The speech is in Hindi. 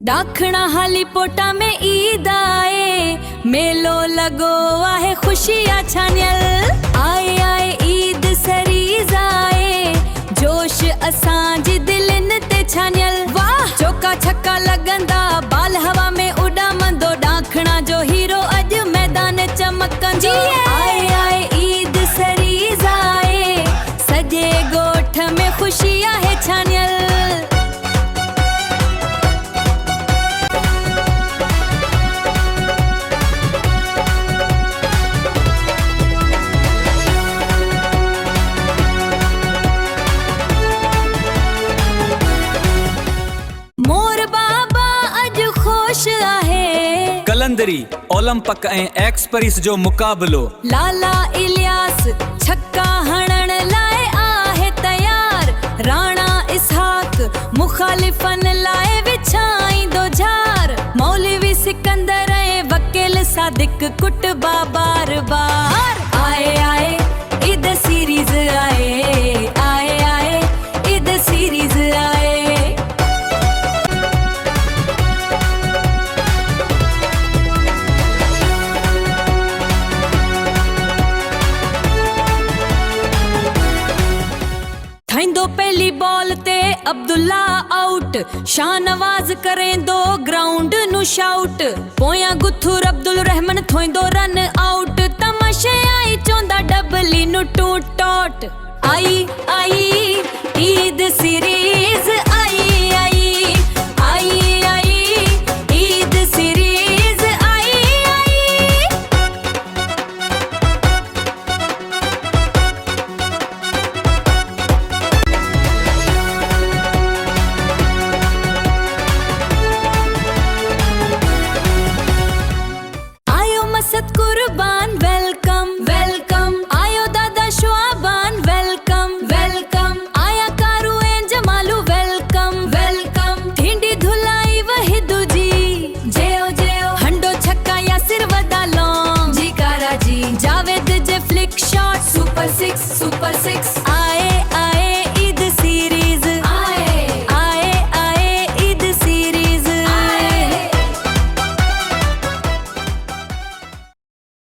डाखणा हाली पोटा में ईद आए, मेलो लगो आहे खुशियां छानियल। आए आए ईद सरीज आए, जोश असांजी दिलिन ते छानियल। वाह चौका छक्का लगंदा, बाल हवा में उड़ामंदो, डाखणा जो हीरो अज मैदान चमकंदो। आए आए ईद सरीज आए, सजे गोठ में खुशियां है छानियल। कलंदरी ओलंपिक ऐं एक्सपरीस जो मुकाबलो। लाला इलियास छक्का हणण लाए आहे तैयार, राणा इसहाक मुखालिफन लाए विछाईंदो झार। मौलवी सिकंदर ऐं वकील सादिक कुटबा बार बार। आए आए ईद सीरीज आए, आए आए ईद सीरीज आए। थींदो पहली बॉल ते अब्दुल्ला आउट, शाहनवाज करेंदो ग्राउंड नु शाउट। पोयां गुथुर अब्दुल रहमान थोइंदो रन आउट, तमाशे आई चोंदा डबली नु टू टॉट। आई आई ईद सीरीज आई आई, आई आई ईद सीरीज आई आई। कुर्बान वेलकम वेलकम, आयो दादा शुआबान वेलकम वेलकम, आया कारू एं जमालू वेलकम वेलकम। थींडी धुलाई वहिदू जी, जेओ जेओ हंडो छक्का यासिर वदा लॉन्ग जी कारा जी। जावेद जे flick shot super six super six.